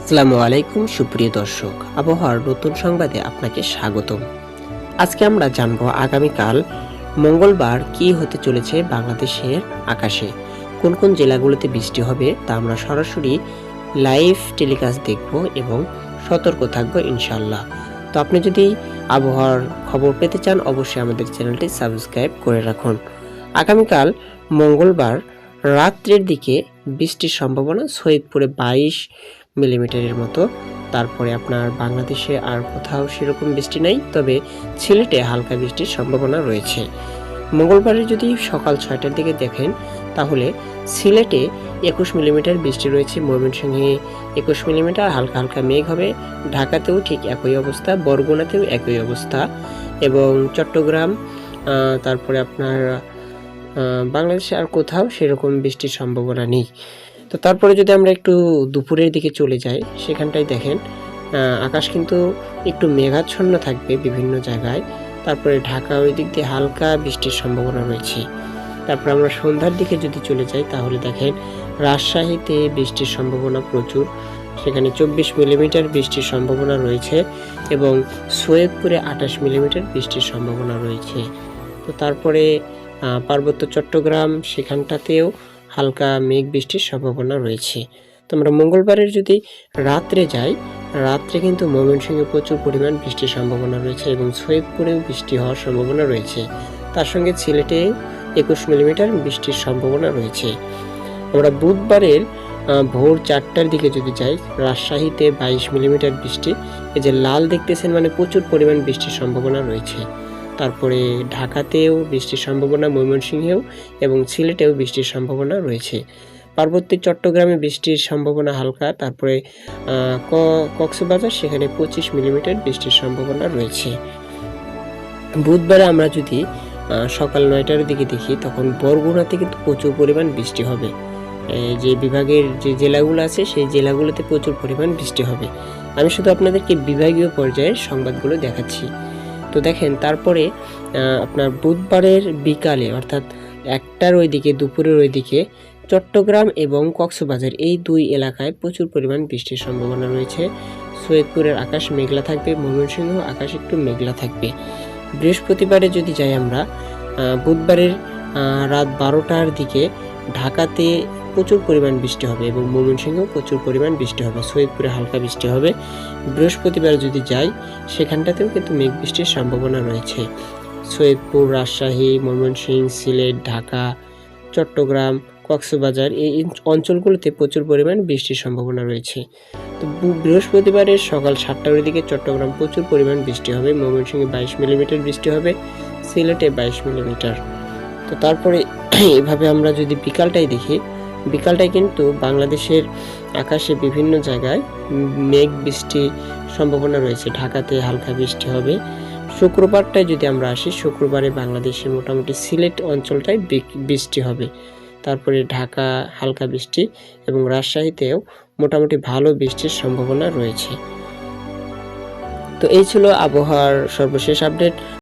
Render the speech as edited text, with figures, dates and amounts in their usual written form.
আসসালামু আলাইকুম সুপ্রিয় দর্শক, আবহাওয়ার নতুন সংবাদে আপনাকে স্বাগতম। আজকে আমরা জানবো আগামীকাল মঙ্গলবার কি হতে চলেছে বাংলাদেশের আকাশে, কোন কোন জেলাগুলোতে বৃষ্টি হবে তা আমরা সরাসরি লাইভ টেলিকাস্ট দেখব এবং সতর্ক থাকবো ইনশাআল্লাহ। তো আপনি যদি আবহাওয়ার খবর পেতে চান অবশ্যই আমাদের চ্যানেলটি সাবস্ক্রাইব করে রাখুন। আগামীকাল মঙ্গলবার রাত্রের দিকে বৃষ্টির সম্ভাবনা সৈয়দপুরে 22 মিলিমিটারের মতো। তারপরে আপনার বাংলাদেশে আর কোথাও সেরকম বৃষ্টি নেই, তবে সিলেটে হালকা বৃষ্টির সম্ভাবনা রয়েছে। মঙ্গলবারে যদি সকাল 6টার দিকে দেখেন তাহলে সিলেটে 21 মিলিমিটার বৃষ্টি রয়েছে, ময়মনসিংহে 21 মিলিমিটার, হালকা হালকা মেঘ হবে। ঢাকাতেও ঠিক একই অবস্থা, বরগুনাতেও একই অবস্থা এবং চট্টগ্রাম, তারপরে আপনার বাংলাদেশে আর কোথাও সেরকম বৃষ্টির সম্ভাবনা নেই। তো তারপরে যদি আমরা একটু দুপুরের দিকে চলে যাই, সেখানটায় দেখেন আকাশ কিন্তু একটু মেঘাচ্ছন্ন থাকবে বিভিন্ন জায়গায়। তারপরে ঢাকা ওই দিক দিয়ে হালকা বৃষ্টির সম্ভাবনা রয়েছে। তারপর আমরা সন্ধ্যার দিকে যদি চলে যাই তাহলে দেখেন রাজশাহীতে বৃষ্টির সম্ভাবনা প্রচুর, সেখানে 24 মিলিমিটার বৃষ্টির সম্ভাবনা রয়েছে এবং সৈয়দপুরে 28 মিলিমিটার বৃষ্টির সম্ভাবনা রয়েছে। তো তারপরে পার্বত্য চট্টগ্রাম, সেখানটাতেও হালকা মেঘ বৃষ্টির সম্ভাবনা রয়েছে। তো আমরা মঙ্গলবারের যদি রাত্রে যাই, রাত্রে কিন্তু ময়মনসিংহে প্রচুর পরিমাণ বৃষ্টির সম্ভাবনা রয়েছে এবং সৈয়দপুরেও বৃষ্টি হওয়ার সম্ভাবনা রয়েছে। তার সঙ্গে সিলেটে 21 মিলিমিটার বৃষ্টির সম্ভাবনা রয়েছে। আমরা বুধবারের ভোর 4টার দিকে যদি যাই, রাজশাহীতে 22 মিলিমিটার বৃষ্টি, এই যে লাল দেখতেছেন মানে প্রচুর পরিমাণ বৃষ্টির সম্ভাবনা রয়েছে। তারপরে ঢাকাতেও বৃষ্টির সম্ভাবনা, ময়মনসিংহেও এবং সিলেটেও বৃষ্টির সম্ভাবনা রয়েছে। পার্বত্য চট্টগ্রামে বৃষ্টির সম্ভাবনা হালকা। তারপরে কক্সবাজার, সেখানে 25 মিলিমিটার বৃষ্টির সম্ভাবনা রয়েছে। বুধবারে আমরা যদি সকাল 9টার দিকে দেখি তখন বরগুনাতে কিন্তু প্রচুর পরিমাণ বৃষ্টি হবে। যে বিভাগের যে জেলাগুলো আছে সেই জেলাগুলোতে প্রচুর পরিমাণ বৃষ্টি হবে। আমি শুধু আপনাদেরকে বিভাগীয় পর্যায়ের সংবাদগুলো দেখাচ্ছি। তো দেখেন তারপরে আপনার বুধবারের বিকালে অর্থাৎ 1টার ওইদিকে, দুপুরের ওইদিকে চট্টগ্রাম এবং কক্সবাজার এই দুই এলাকায় প্রচুর পরিমাণ বৃষ্টির সম্ভাবনা রয়েছে। সৈয়দপুরের আকাশ মেঘলা থাকবে, ময়মনসিংহ আকাশ একটু মেঘলা থাকবে। বৃহস্পতিবারে যদি যাই আমরা, বুধবারের রাত 12টার দিকে ঢাকাতে প্রচুর পরিমাণ বৃষ্টি হবে এবং ময়মনসিংহেও প্রচুর পরিমাণ বৃষ্টি হবে, সৈয়দপুরে হালকা বৃষ্টি হবে। বৃহস্পতিবার যদি যাই সেখানটাতেও কিন্তু মেঘ বৃষ্টির সম্ভাবনা রয়েছে। সৈয়দপুর, রাজশাহী, ময়মনসিংহ, সিলেট, ঢাকা, চট্টগ্রাম, কক্সবাজার এই অঞ্চলগুলোতে প্রচুর পরিমাণ বৃষ্টির সম্ভাবনা রয়েছে। তো বৃহস্পতিবারের সকাল 7টার দিকে চট্টগ্রাম প্রচুর পরিমাণ বৃষ্টি হবে, ময়মনসিংহে 22 মিলিমিটার বৃষ্টি হবে, সিলেটে 22 মিলিমিটার। তো তারপরে এভাবে আমরা যদি বিকালটাই দেখি, বিকালটায় কিন্তু বাংলাদেশের আকাশে বিভিন্ন জায়গায় মেঘ বৃষ্টি সম্ভাবনা রয়েছে। ঢাকাতে হালকা বৃষ্টি হবে। শুক্রবারটায় যদি আমরা আসি, শুক্রবারে বাংলাদেশে মোটামুটি সিলেট অঞ্চলটায় বৃষ্টি হবে। তারপরে ঢাকা হালকা বৃষ্টি এবং রাজশাহীতেও মোটামুটি ভালো বৃষ্টির সম্ভাবনা রয়েছে। তো এই ছিল আবহাওয়ার সর্বশেষ আপডেট।